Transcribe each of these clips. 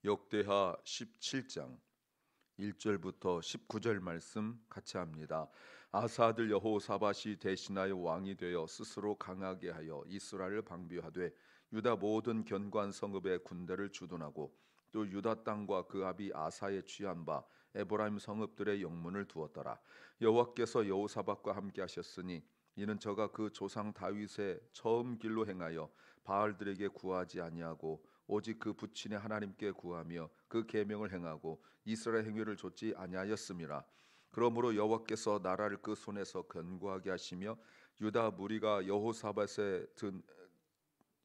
역대하 17장 1절부터 19절 말씀 같이 합니다. 아사 아들 여호사밧이 대신하여 왕이 되어 스스로 강하게 하여 이스라엘을 방비하되 유다 모든 견고한 성읍에 군대를 주둔하고 또 유다 땅과 그 아비 아사의 취한 바 에브라임 성읍들의 영문을 두었더라. 여호와께서 여호사밧과 함께 하셨으니 이는 저가 그 조상 다윗의 처음 길로 행하여 바알들에게 구하지 아니하고 오직 그 부친의 하나님께 구하며 그 계명을 행하고 이스라엘 행위를 좇지 아니하였음이라. 그러므로 여호와께서 나라를 그 손에서 견고하게 하시며 유다 무리가 여호사밧에 든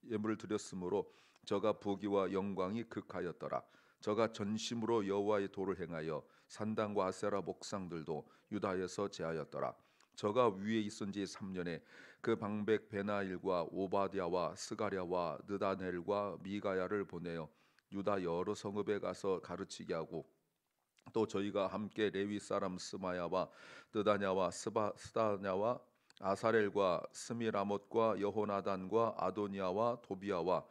예물을 드렸으므로 저가 부귀와 영광이 극하였더라. 저가 전심으로 여호와의 도를 행하여 산당과 아세라 목상들도 유다에서 제하였더라. 저가 위에 있은 지 3년에 그 방백 베나일과 오바댜와 스가랴와 느다넬과 미가야를 보내어 유다 여러 성읍에 가서 가르치게 하고 또 저희가 함께 레위 사람 스마야와 느다냐와 스다냐와 아사렐과 스미라못과 여호나단과 아도니아와 도비아와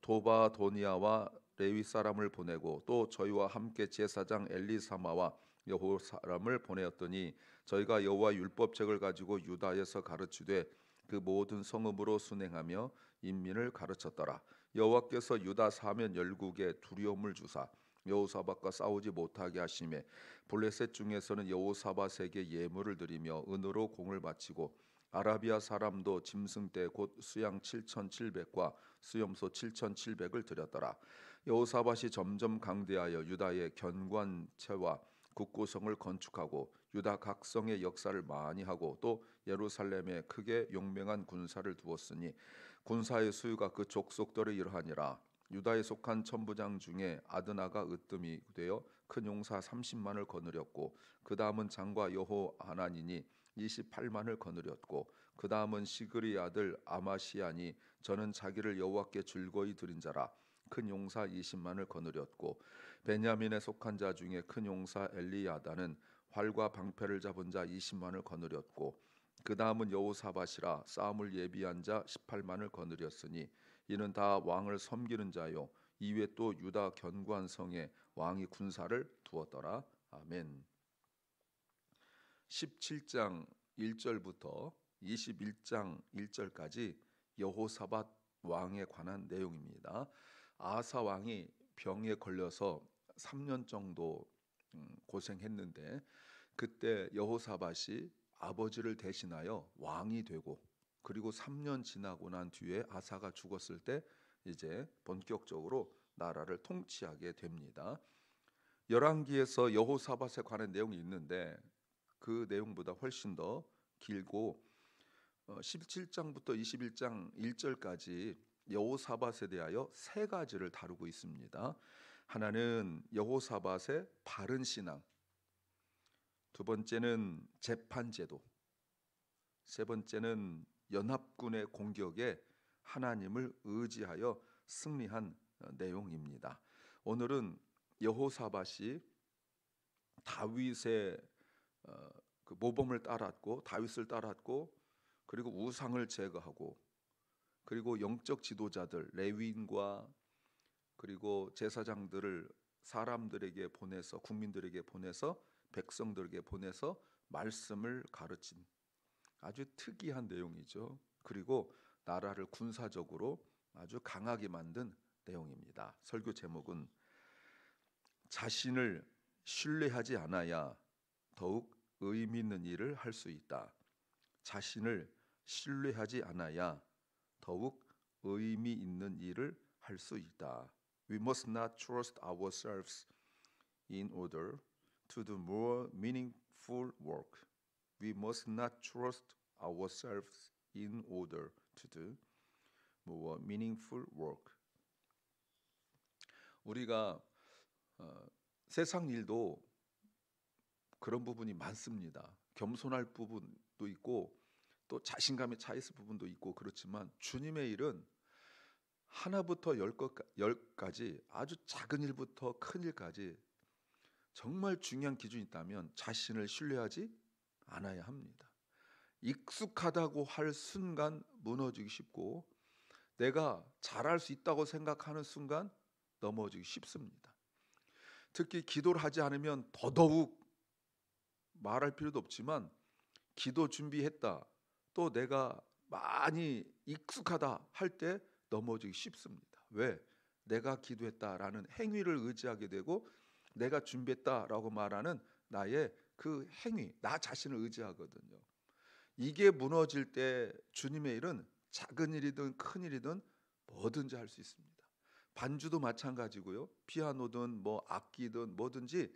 도바도니아와 레위 사람을 보내고 또 저희와 함께 제사장 엘리사마와 여호 사람을 보내었더니 저희가 여호와 율법책을 가지고 유다에서 가르치되 그 모든 성읍으로 순행하며 인민을 가르쳤더라. 여호와께서 유다 사면 열국에 두려움을 주사 여호사밧과 싸우지 못하게 하시매 블레셋 중에서는 여호사밧에게 예물을 드리며 은으로 공을 바치고 아라비아 사람도 짐승떼 곧 수양 7,700과 수염소 7,700을 드렸더라. 여호사밧이 점점 강대하여 유다의 견고한 채와 국고성을 건축하고 유다 각 성의 역사를 많이 하고 또 예루살렘에 크게 용맹한 군사를 두었으니 군사의 수유가 그 족속들에 이러하니라. 유다에 속한 천부장 중에 아드나가 으뜸이 되어 큰 용사 30만을 거느렸고 그 다음은 장과 여호하나니니 28만을 거느렸고 그 다음은 시그리 아들 아마시아니 저는 자기를 여호와께 즐거이 드린 자라 큰 용사 20만을 거느렸고 베냐민에 속한 자 중에 큰 용사 엘리야다는 활과 방패를 잡은 자 20만을 거느렸고 그 다음은 여호사밧이라 싸움을 예비한 자 18만을 거느렸으니 이는 다 왕을 섬기는 자요 이외 또 유다 견고한 성에 왕이 군사를 두었더라. 아멘. 17장 1절부터 21장 1절까지 여호사밧 왕에 관한 내용입니다. 아사 왕이 병에 걸려서 3년 정도 고생했는데 그때 여호사밧이 아버지를 대신하여 왕이 되고 그리고 3년 지나고 난 뒤에 아사가 죽었을 때 이제 본격적으로 나라를 통치하게 됩니다. 열왕기에서 여호사밧에 관한 내용이 있는데 그 내용보다 훨씬 더 길고 17장부터 21장 1절까지 여호사밧에 대하여 세 가지를 다루고 있습니다. 하나는 여호사밧의 바른 신앙, 두 번째는 재판제도, 세 번째는 연합군의 공격에 하나님을 의지하여 승리한 내용입니다. 오늘은 여호사밧이 다윗의 그 모범을 따랐고 다윗을 따랐고 그리고 우상을 제거하고 그리고 영적 지도자들 레위인과 그리고 제사장들을 사람들에게 보내서 국민들에게 보내서 백성들에게 보내서 말씀을 가르친 아주 특이한 내용이죠. 그리고 나라를 군사적으로 아주 강하게 만든 내용입니다. 설교 제목은 자신을 신뢰하지 않아야 더욱 의미 있는 일을 할 수 있다. 자신을 신뢰하지 않아야 더욱 의미 있는 일을 할 수 있다. We must not trust ourselves in order to do more meaningful work. We must not trust ourselves in order to do more meaningful work. 우리가 세상 일도 그런 부분이 많습니다. 겸손할 부분도 있고 또 자신감에 차 있을 부분도 있고 그렇지만 주님의 일은 하나부터 열까지 아주 작은 일부터 큰 일까지 정말 중요한 기준이 있다면 자신을 신뢰하지 않아야 합니다. 익숙하다고 할 순간 무너지기 쉽고 내가 잘할 수 있다고 생각하는 순간 넘어지기 쉽습니다. 특히 기도를 하지 않으면 더더욱 말할 필요도 없지만 기도 준비했다, 또 내가 많이 익숙하다 할 때 넘어지기 쉽습니다. 왜? 내가 기도했다라는 행위를 의지하게 되고 내가 준비했다라고 말하는 나의 그 행위, 나 자신을 의지하거든요. 이게 무너질 때 주님의 일은 작은 일이든 큰 일이든 뭐든지 할 수 있습니다. 반주도 마찬가지고요. 피아노든 뭐 악기든 뭐든지,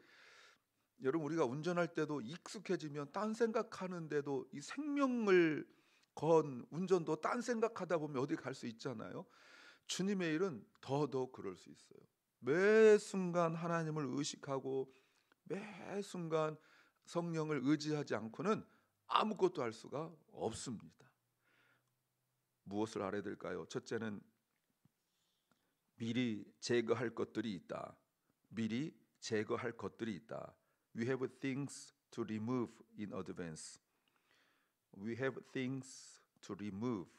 여러분 우리가 운전할 때도 익숙해지면 딴 생각하는데도 이 생명을 건 운전도 딴 생각하다 보면 어디 갈 수 있잖아요. 주님의 일은 더더욱 그럴 수 있어요. 매 순간 하나님을 의식하고 매 순간 성령을 의지하지 않고는 아무것도 할 수가 없습니다. 무엇을 알아야 될까요? 첫째는 미리 제거할 것들이 있다. 미리 제거할 것들이 있다. We have things to remove in advance. We have things to remove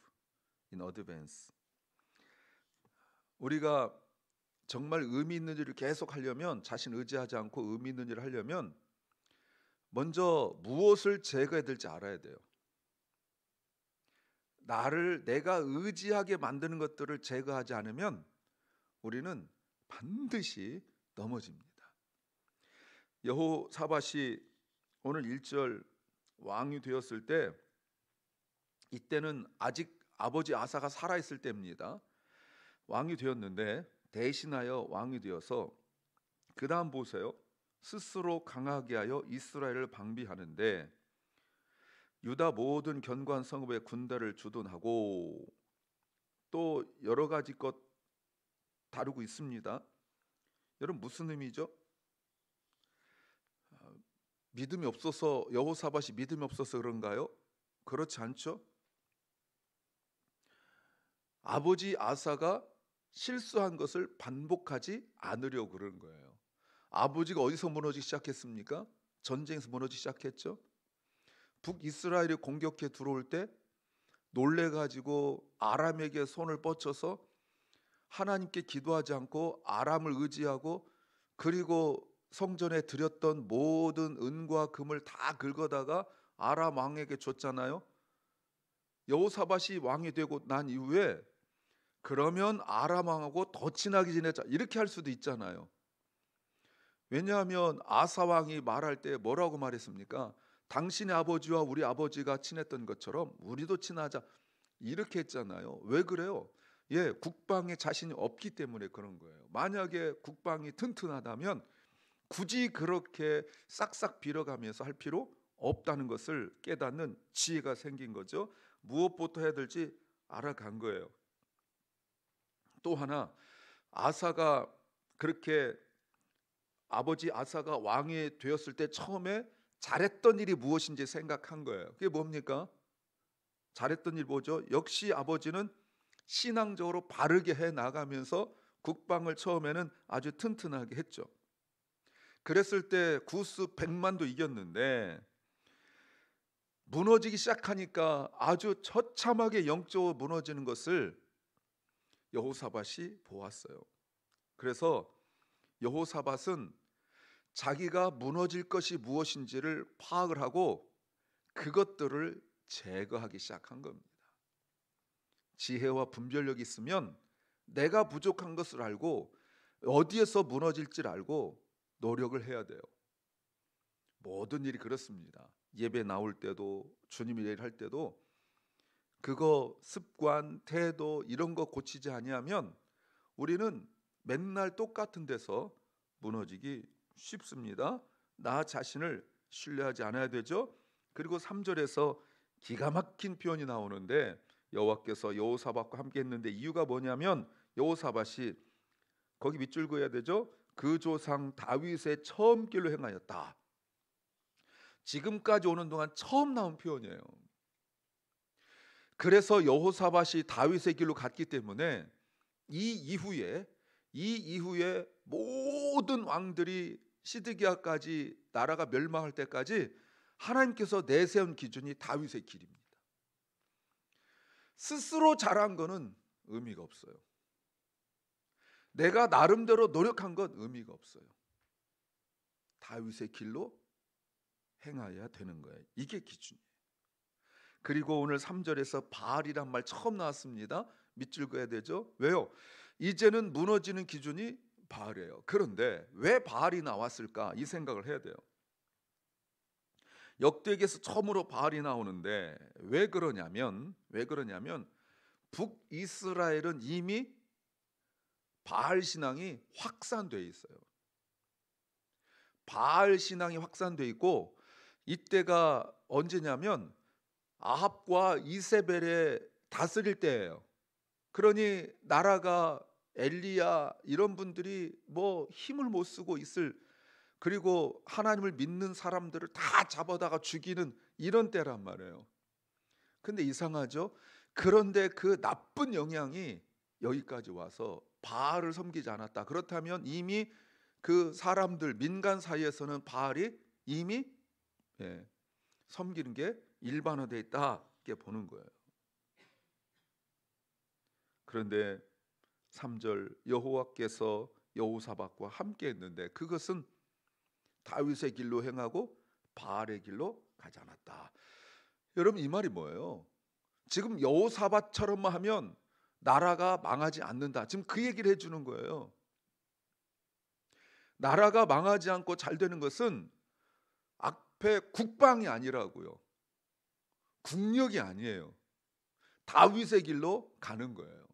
in advance. 우리가 정말 의미 있는 일을 계속 하려면, 자신 의지하지 않고 의미 있는 일을 하려면 먼저 무엇을 제거해야 될지 알아야 돼요. 내가 의지하게 만드는 것들을 제거하지 않으면 우리는 반드시 넘어집니다. 여호사밧이 오늘 1절 왕이 되었을 때, 이때는 아직 아버지 아사가 살아있을 때입니다. 왕이 되었는데 대신하여 왕이 되어서 그 다음 보세요. 스스로 강하게 하여 이스라엘을 방비하는데 유다 모든 견고한 성읍에 군대를 주둔하고, 또 여러 가지 것 다루고 있습니다. 여러분 무슨 의미죠? 믿음이 없어서, 여호사밧이 믿음이 없어서 그런가요? 그렇지 않죠. 아버지 아사가 실수한 것을 반복하지 않으려고 그러는 거예요. 아버지가 어디서 무너지기 시작했습니까? 전쟁에서 무너지기 시작했죠. 북이스라엘이 공격해 들어올 때 놀래가지고 아람에게 손을 뻗쳐서 하나님께 기도하지 않고 아람을 의지하고, 그리고 성전에 드렸던 모든 은과 금을 다 긁어다가 아람 왕에게 줬잖아요. 여호사밧이 왕이 되고 난 이후에 그러면 아람 왕하고 더 친하게 지내자, 이렇게 할 수도 있잖아요. 왜냐하면 아사 왕이 말할 때 뭐라고 말했습니까? 당신의 아버지와 우리 아버지가 친했던 것처럼 우리도 친하자, 이렇게 했잖아요. 왜 그래요? 국방에 자신이 없기 때문에 그런 거예요. 만약에 국방이 튼튼하다면 굳이 그렇게 싹싹 빌어가면서 할 필요 없다는 것을 깨닫는 지혜가 생긴 거죠. 무엇부터 해야 될지 알아간 거예요. 또 하나, 아사가 그렇게, 아버지 아사가 왕이 되었을 때 처음에 잘했던 일이 무엇인지 생각한 거예요. 그게 뭡니까? 잘했던 일 뭐죠? 역시 아버지는 신앙적으로 바르게 해 나가면서 국방을 처음에는 아주 튼튼하게 했죠. 그랬을 때 구스 100만도 이겼는데 무너지기 시작하니까 아주 처참하게 영적으로 무너지는 것을 여호사밧이 보았어요. 그래서 여호사밧은 자기가 무너질 것이 무엇인지를 파악을 하고 그것들을 제거하기 시작한 겁니다. 지혜와 분별력이 있으면 내가 부족한 것을 알고 어디에서 무너질지를 알고 노력을 해야 돼요. 모든 일이 그렇습니다. 예배 나올 때도, 주님의 일을 할 때도 그거 습관, 태도 이런 거 고치지 아니하면 우리는 맨날 똑같은 데서 무너지기 쉽습니다. 나 자신을 신뢰하지 않아야 되죠. 그리고 3절에서 기가 막힌 표현이 나오는데, 여호와께서 여호사밧과 함께 했는데 이유가 뭐냐면, 여호사밧이 거기 밑줄 그어야 되죠. 그 조상 다윗의 처음 길로 행하였다. 지금까지 오는 동안 처음 나온 표현이에요. 그래서 여호사밧이 다윗의 길로 갔기 때문에 이 이후에 모든 왕들이 시드기야까지 나라가 멸망할 때까지 하나님께서 내세운 기준이 다윗의 길입니다. 스스로 잘한 거는 의미가 없어요. 내가 나름대로 노력한 건 의미가 없어요. 다윗의 길로 행하여야 되는 거예요. 이게 기준이에요. 그리고 오늘 3절에서 바알이란 말 처음 나왔습니다. 밑줄 그어야 되죠. 왜요? 이제는 무너지는 기준이 바알이에요. 그런데 왜 바알이 나왔을까? 이 생각을 해야 돼요. 역대기에서 처음으로 바알이 나오는데 왜 그러냐면 북이스라엘은 이미 바알 신앙이 확산되어 있어요. 바알 신앙이 확산되어 있고 이때가 언제냐면 아합과 이세벨의 다스릴 때예요. 그러니 나라가 엘리야 이런 분들이 뭐 힘을 못 쓰고 있을, 그리고 하나님을 믿는 사람들을 다 잡아다가 죽이는 이런 때란 말이에요. 근데 이상하죠? 그런데 그 나쁜 영향이 여기까지 와서 바알을 섬기지 않았다. 그렇다면 이미 그 사람들 민간 사이에서는 바알이 이미 섬기는 게 일반화되어 있다 이렇게 보는 거예요. 그런데 3절 여호와께서 여호사밧과 함께 했는데 그것은 다윗의 길로 행하고 바알의 길로 가지 않았다. 여러분 이 말이 뭐예요? 지금 여호사밧처럼만 하면 나라가 망하지 않는다. 지금 그 얘기를 해주는 거예요. 나라가 망하지 않고 잘 되는 것은 앞에 국방이 아니라고요. 국력이 아니에요. 다윗의 길로 가는 거예요.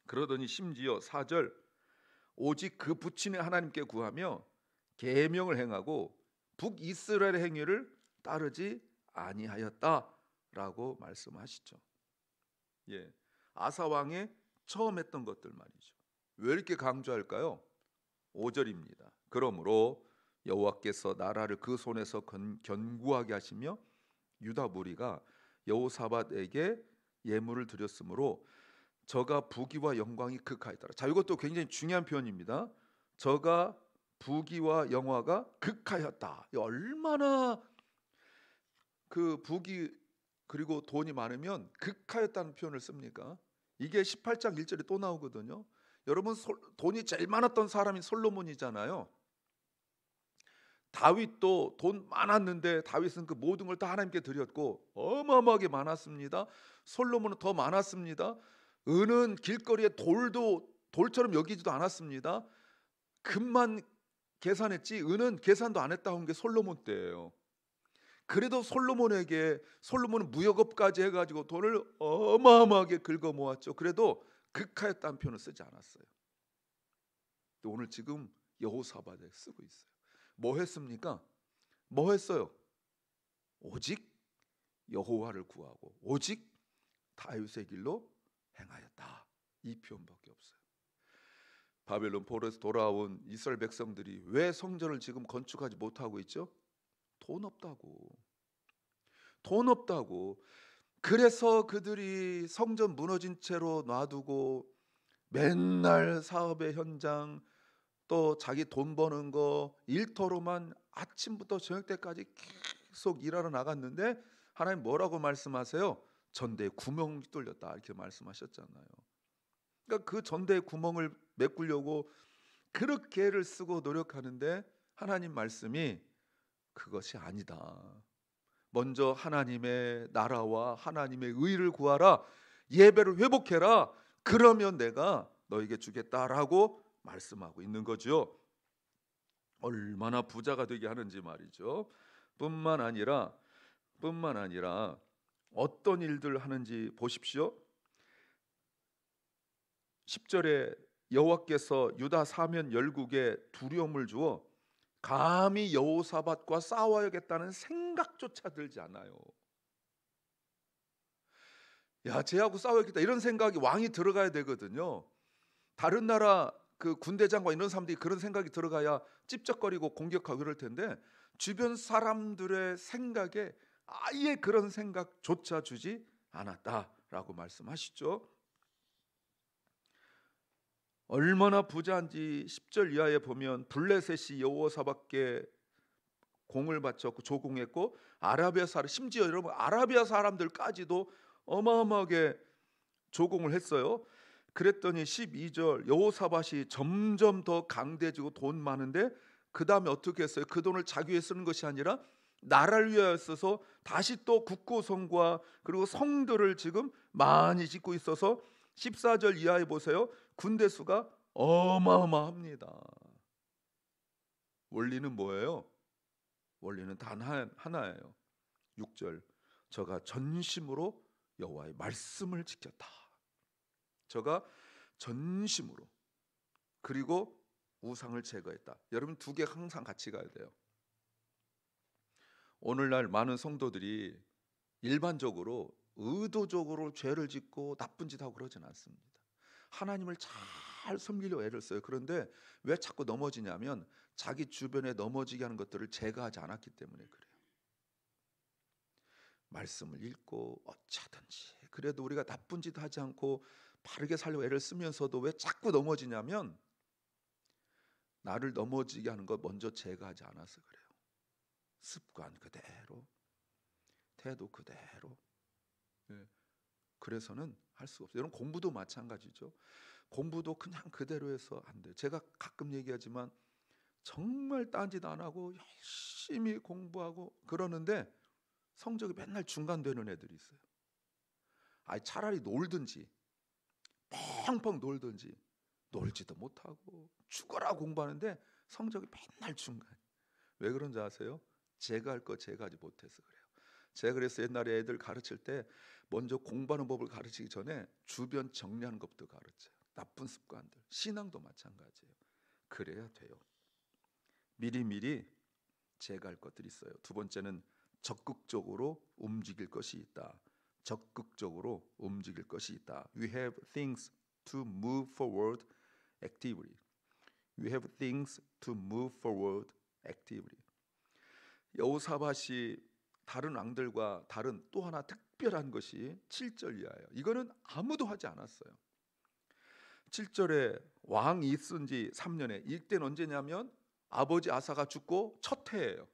그러더니 심지어 4절 오직 그 부친의 하나님께 구하며 계명을 행하고 북이스라엘의 행위를 따르지 아니하였다라고 말씀하시죠. 아사 왕의 처음 했던 것들 말이죠. 왜 이렇게 강조할까요? 5절입니다. 그러므로 여호와께서 나라를 그 손에서 견고하게 하시며 유다 무리가 여호사밧에게 예물을 드렸으므로 저가 부귀와 영광이 극하였더라. 자, 이것도 굉장히 중요한 표현입니다. 저가 부귀와 영화가 극하였다. 얼마나 그 부귀 그리고 돈이 많으면 극하였다는 표현을 씁니까? 이게 18장 1절에 또 나오거든요. 여러분 돈이 제일 많았던 사람이 솔로몬이잖아요. 다윗도 돈 많았는데 다윗은 그 모든 걸 다 하나님께 드렸고 어마어마하게 많았습니다. 솔로몬은 더 많았습니다. 은은 길거리에 돌처럼 여기지도 않았습니다. 금만 계산했지 은은 계산도 안 했다는 게 솔로몬 때예요. 그래도 솔로몬은 무역업까지 해가지고 돈을 어마어마하게 긁어 모았죠. 그래도 극하였다는 표현을 쓰지 않았어요. 또 오늘 지금 여호사밧에 쓰고 있어요. 뭐 했습니까? 뭐 했어요? 오직 여호와를 구하고 오직 다윗의 길로 행하였다. 이 표현밖에 없어요. 바벨론 포로에서 돌아온 이스라엘 백성들이 왜 성전을 지금 건축하지 못하고 있죠? 돈 없다고. 그래서 그들이 성전 무너진 채로 놔두고 맨날 사업의 현장 또 자기 돈 버는 거 일터로만 아침부터 저녁 때까지 계속 일하러 나갔는데 하나님 뭐라고 말씀하세요? 전대에 구멍이 뚫렸다 이렇게 말씀하셨잖아요. 그러니까 그 전대에 구멍을 메꾸려고 그렇게 애를 쓰고 노력하는데 하나님 말씀이 그것이 아니다. 먼저 하나님의 나라와 하나님의 의를 구하라. 예배를 회복해라. 그러면 내가 너에게 주겠다라고 말씀하고 있는 거죠. 얼마나 부자가 되게 하는지 말이죠. 뿐만 아니라 어떤 일들 하는지 보십시오. 10절에 여호와께서 유다 사면 열국에 두려움을 주어 감히 여호사밧과 싸워야겠다는 생각조차 들지 않아요. 야, 쟤하고 싸워야겠다 이런 생각이 왕이 들어가야 되거든요. 다른 나라 그 군대장과 이런 사람들이 그런 생각이 들어가야 찝쩍거리고 공격하고 그럴 텐데 주변 사람들의 생각에 아예 그런 생각조차 주지 않았다라고 말씀하시죠. 얼마나 부자인지 10절 이하에 보면 블레셋이 여호사밧께 공을 바쳤고 조공했고 아라비아 사람, 심지어 여러분 아라비아 사람들까지도 어마어마하게 조공을 했어요. 그랬더니 12절 여호사밧이 점점 더 강대해지고 돈 많은데 그 다음에 어떻게 했어요? 그 돈을 자기 위해 쓰는 것이 아니라 나라를 위하여 써서 다시 또 국고성과 그리고 성들을 지금 많이 짓고 있어서 14절 이하에 보세요. 군대 수가 어마어마합니다. 원리는 뭐예요? 원리는 단 하나예요. 6절 저가 전심으로 여호와의 말씀을 지켰다. 저가 전심으로 그리고 우상을 제거했다. 여러분 두 개 항상 같이 가야 돼요. 오늘날 많은 성도들이 일반적으로 의도적으로 죄를 짓고 나쁜 짓 하고 그러진 않습니다. 하나님을 잘 섬기려 애를 써요. 그런데 왜 자꾸 넘어지냐면 자기 주변에 넘어지게 하는 것들을 제거하지 않았기 때문에 그래요. 말씀을 읽고 어쩌든지 그래도 우리가 나쁜 짓 하지 않고 바르게 살려고 애를 쓰면서도 왜 자꾸 넘어지냐면 나를 넘어지게 하는 것 먼저 제거하지 않아서 그래요. 습관 그대로, 태도 그대로. 그래서는 할 수가 없어요. 여러분 공부도 마찬가지죠. 공부도 그냥 그대로 해서 안 돼요. 제가 가끔 얘기하지만 정말 딴짓 안 하고 열심히 공부하고 그러는데 성적이 맨날 중간 되는 애들이 있어요. 차라리 놀든지 펑펑 놀든지 놀지도 못하고 죽어라 공부하는데 성적이 맨날 중간. 왜 그런지 아세요? 제가 할 거 제가 하지 못해서 그래요. 제가 그래서 옛날에 애들 가르칠 때 먼저 공부하는 법을 가르치기 전에 주변 정리하는 것부터 가르쳐요. 나쁜 습관들, 신앙도 마찬가지예요. 그래야 돼요. 미리미리 제가 할 것들이 있어요. 두 번째는 적극적으로 움직일 것이 있다. 적극적으로 움직일 것이 있다. We have things to move forward actively. We have things to move forward actively. 여호사밧이 다른 왕들과 다른 또 하나 특별한 것이 7절 이하예요. 이거는 아무도 하지 않았어요. 7절에 왕이 있은 지 3년에 이때는 언제냐면 아버지 아사가 죽고 첫 해예요.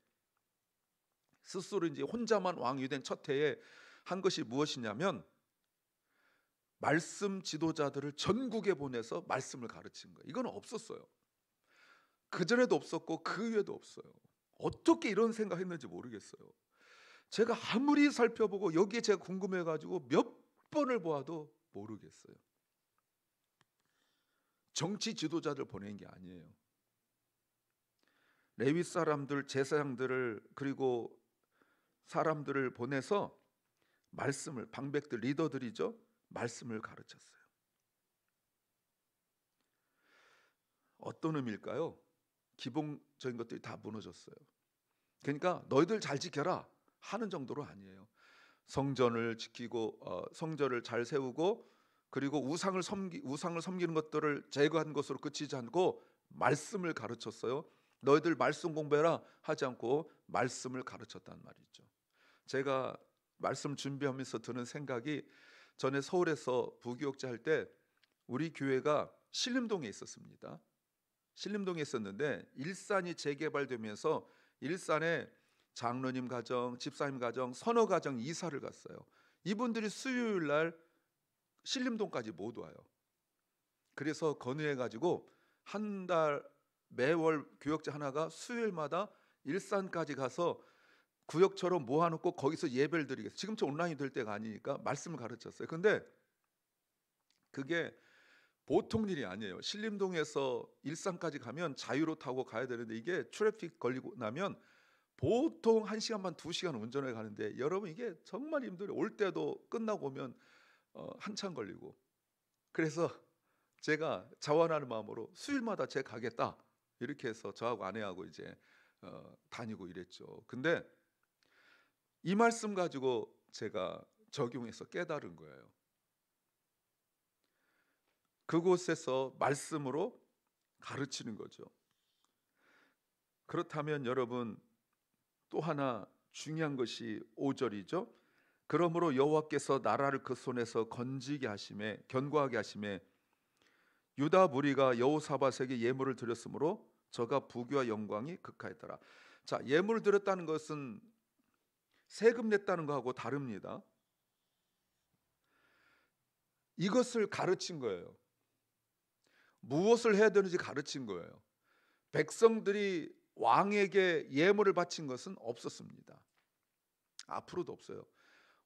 스스로 이제 혼자만 왕이 된 첫 해에 한 것이 무엇이냐면 말씀 지도자들을 전국에 보내서 말씀을 가르친 거예요. 이건 없었어요. 그 전에도 없었고 그 위에도 없어요. 어떻게 이런 생각했는지 모르겠어요. 제가 아무리 살펴보고 여기에 제가 궁금해가지고 몇 번을 보아도 모르겠어요. 정치 지도자들 보낸 게 아니에요. 레위 사람들, 제사장들을 그리고 사람들을 보내서 말씀을 방백들 리더들이죠. 말씀을 가르쳤어요. 어떤 의미일까요? 기본적인 것들이 다 무너졌어요. 그러니까 너희들 잘 지켜라 하는 정도로 아니에요. 성전을 지키고 성전을 잘 세우고 그리고 우상을 섬기는 것들을 제거한 것으로 그치지 않고 말씀을 가르쳤어요. 너희들 말씀 공부해라 하지 않고 말씀을 가르쳤단 말이죠. 제가 말씀 준비하면서 드는 생각이 전에 서울에서 부교육자 할 때 우리 교회가 신림동에 있었습니다. 신림동에 있었는데 일산이 재개발되면서 일산에 장로님 가정, 집사님 가정, 서너 가정 이사를 갔어요. 이분들이 수요일 날 신림동까지 못 와요. 그래서 건의해가지고 한 달 매월 교역자 하나가 수요일마다 일산까지 가서 구역처럼 모아놓고 거기서 예배를 드리겠어요. 지금처럼 온라인이 될 때가 아니니까 말씀을 가르쳤어요. 근데 그게 보통 일이 아니에요. 신림동에서 일산까지 가면 자유로 타고 가야 되는데 이게 트래픽 걸리고 나면 보통 1시간 반 2시간 운전해 가는데 여러분 이게 정말 힘들어요. 올 때도 끝나고 오면 한참 걸리고. 그래서 제가 자원하는 마음으로 수요일마다 제가 가겠다 이렇게 해서 저하고 아내하고 이제 다니고 이랬죠. 근데 이 말씀 가지고 제가 적용해서 깨달은 거예요. 그곳에서 말씀으로 가르치는 거죠. 그렇다면 여러분 또 하나 중요한 것이 5절이죠. 그러므로 여호와께서 나라를 그 손에서 건지게 하심에 견고하게 하심에 유다 무리가 여호사밧에게 예물을 드렸으므로 저가 부귀와 영광이 극하였더라. 자, 예물을 드렸다는 것은 세금 냈다는 거하고 다릅니다. 이것을 가르친 거예요. 무엇을 해야 되는지 가르친 거예요. 백성들이 왕에게 예물을 바친 것은 없었습니다. 앞으로도 없어요.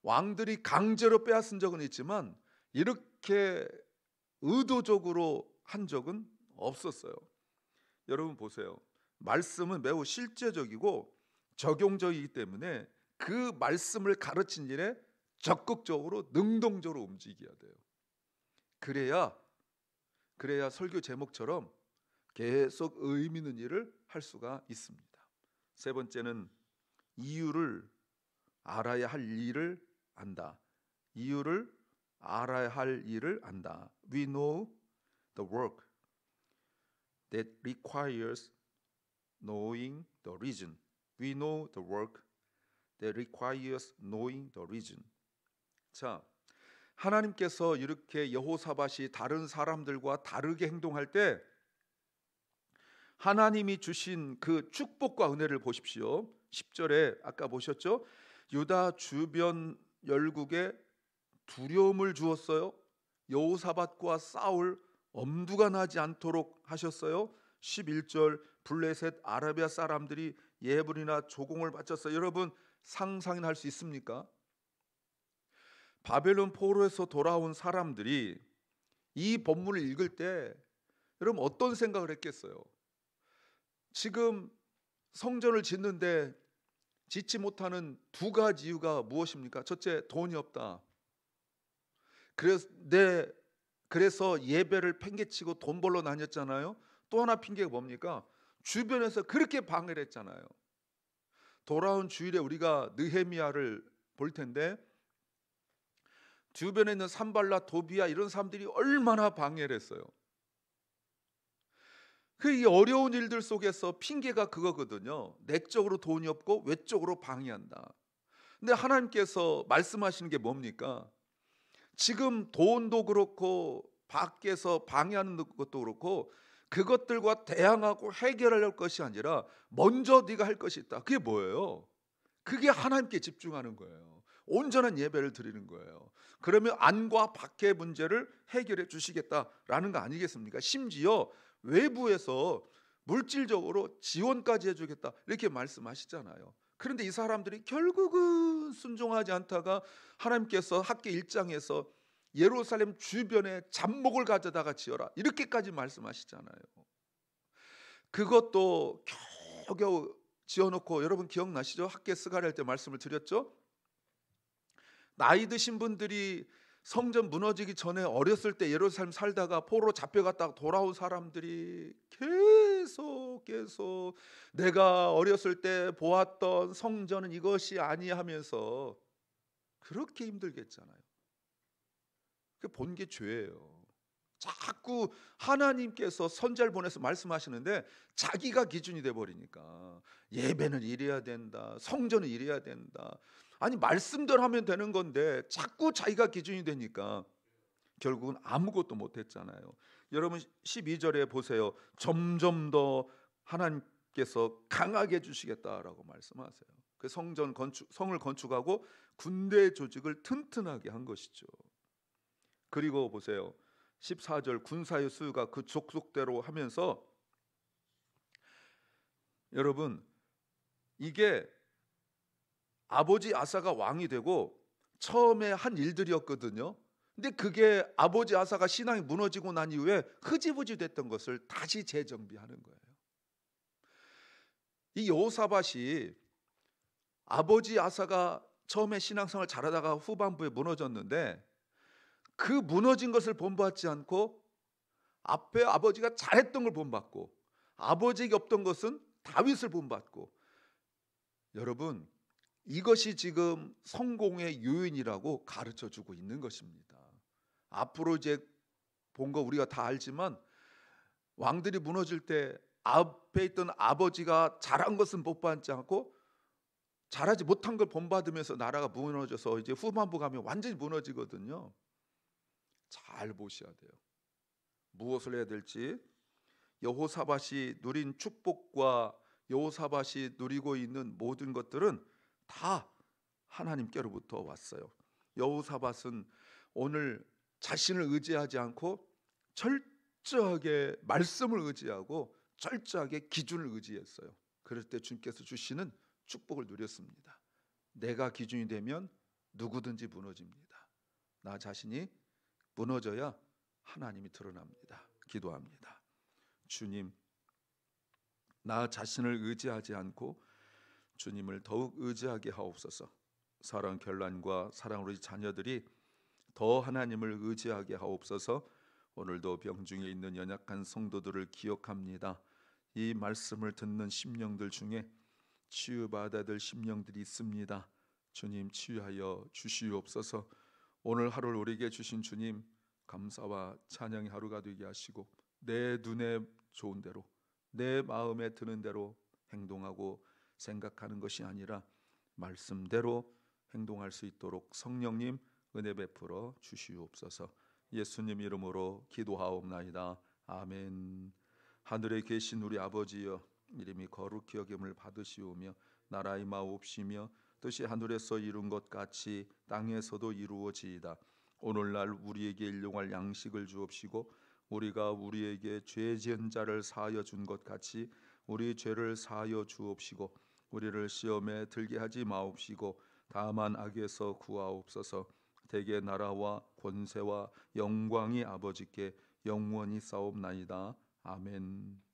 왕들이 강제로 빼앗은 적은 있지만 이렇게 의도적으로 한 적은 없었어요. 여러분 보세요. 말씀은 매우 실제적이고 적용적이기 때문에 그 말씀을 가르친 일에 적극적으로 능동적으로 움직여야 돼요. 그래야 설교 제목처럼 계속 의미 있는 일을 할 수가 있습니다. 세 번째는 이유를 알아야 할 일을 안다. 이유를 알아야 할 일을 안다. We know the work that requires knowing the reason. We know the work that requires knowing the reason. 자, 하나님께서 이렇게 여호사밧이 다른 사람들과 다르게 행동할 때 하나님이 주신 그 축복과 은혜를 보십시오. 10절에 아까 보셨죠? 유다 주변 열국에 두려움을 주었어요. 여호사밧과 싸울 엄두가 나지 않도록 하셨어요. 11절 블레셋 아라비아 사람들이 예불이나 조공을 바쳤어요. 여러분 상상이나 할 수 있습니까? 바벨론 포로에서 돌아온 사람들이 이 본문을 읽을 때 여러분 어떤 생각을 했겠어요? 지금 성전을 짓는데 짓지 못하는 두 가지 이유가 무엇입니까? 첫째, 돈이 없다. 그래서 예배를 팽개치고 돈 벌러 다녔잖아요. 또 하나 핑계가 뭡니까? 주변에서 그렇게 방해를 했잖아요. 돌아온 주일에 우리가 느헤미야를 볼 텐데 주변에 있는 산발라, 도비야 이런 사람들이 얼마나 방해를 했어요. 이 어려운 일들 속에서 핑계가 그거거든요. 내적으로 돈이 없고 외적으로 방해한다. 근데 하나님께서 말씀하시는 게 뭡니까? 지금 돈도 그렇고 밖에서 방해하는 것도 그렇고 그것들과 대항하고 해결할 것이 아니라 먼저 네가 할 것이 있다. 그게 뭐예요? 그게 하나님께 집중하는 거예요. 온전한 예배를 드리는 거예요. 그러면 안과 밖의 문제를 해결해 주시겠다라는 거 아니겠습니까? 심지어 외부에서 물질적으로 지원까지 해주겠다 이렇게 말씀하시잖아요. 그런데 이 사람들이 결국은 순종하지 않다가 하나님께서 학계 1장에서 예루살렘 주변에 잡목을 가져다가 지어라 이렇게까지 말씀하시잖아요. 그것도 겨우겨우 지어놓고 여러분 기억나시죠? 학계 스가랴 할 때 말씀을 드렸죠? 나이 드신 분들이 성전 무너지기 전에 어렸을 때 예루살렘 살다가 포로로 잡혀갔다가 돌아온 사람들이 계속 내가 어렸을 때 보았던 성전은 이것이 아니하면서 그렇게 힘들겠잖아요. 그 본 게 죄예요. 자꾸 하나님께서 선지자를 보내서 말씀하시는데 자기가 기준이 돼 버리니까 예배는 이래야 된다. 성전은 이래야 된다. 아니 말씀대로 하면 되는 건데 자꾸 자기가 기준이 되니까 결국은 아무것도 못 했잖아요. 여러분 12절에 보세요. 점점 더 하나님께서 강하게 해 주시겠다라고 말씀하세요. 그 성을 건축하고 군대 조직을 튼튼하게 한 것이죠. 그리고 보세요. 14절 군사의 수요가 그 족속대로 하면서 여러분 이게 아버지 아사가 왕이 되고 처음에 한 일들이었거든요. 근데 그게 아버지 아사가 신앙이 무너지고 난 이후에 흐지부지 됐던 것을 다시 재정비하는 거예요. 이 여호사밧이 아버지 아사가 처음에 신앙생활 잘하다가 후반부에 무너졌는데 그 무너진 것을 본받지 않고 앞에 아버지가 잘했던 걸 본받고 아버지에게 없던 것은 다윗을 본받고 여러분 이것이 지금 성공의 요인이라고 가르쳐주고 있는 것입니다. 앞으로 이제 본 거 우리가 다 알지만 왕들이 무너질 때 앞에 있던 아버지가 잘한 것은 본받지 않고 잘하지 못한 걸 본받으면서 나라가 무너져서 이제 후반부 가면 완전히 무너지거든요. 잘 보셔야 돼요. 무엇을 해야 될지. 여호사밧이 누린 축복과 여호사밧이 누리고 있는 모든 것들은 다 하나님께로부터 왔어요. 여호사밧은 오늘 자신을 의지하지 않고 철저하게 말씀을 의지하고 철저하게 기준을 의지했어요. 그럴 때 주님께서 주시는 축복을 누렸습니다. 내가 기준이 되면 누구든지 무너집니다. 나 자신이 무너져야 하나님이 드러납니다. 기도합니다. 주님, 나 자신을 의지하지 않고 주님을 더욱 의지하게 하옵소서. 사랑 결란과 사랑으로 자녀들이 더 하나님을 의지하게 하옵소서. 오늘도 병중에 있는 연약한 성도들을 기억합니다. 이 말씀을 듣는 심령들 중에 치유받아야 될 심령들이 있습니다. 주님 치유하여 주시옵소서. 오늘 하루를 우리에게 주신 주님 감사와 찬양의 하루가 되게 하시고 내 눈에 좋은 대로 내 마음에 드는 대로 행동하고 생각하는 것이 아니라 말씀대로 행동할 수 있도록 성령님 은혜 베풀어 주시옵소서. 예수님 이름으로 기도하옵나이다. 아멘. 하늘에 계신 우리 아버지여, 이름이 거룩히 여김을 받으시오며 나라의 마옵시며 뜻이 하늘에서 이룬 것 같이 땅에서도 이루어지이다. 오늘날 우리에게 일용할 양식을 주옵시고 우리가 우리에게 죄 지은 자를 사하여 준 것 같이 우리 죄를 사하여 주옵시고 우리를 시험에 들게 하지 마옵시고 다만 악에서 구하옵소서. 대개 나라와 권세와 영광이 아버지께 영원히 싸옵나이다. 아멘.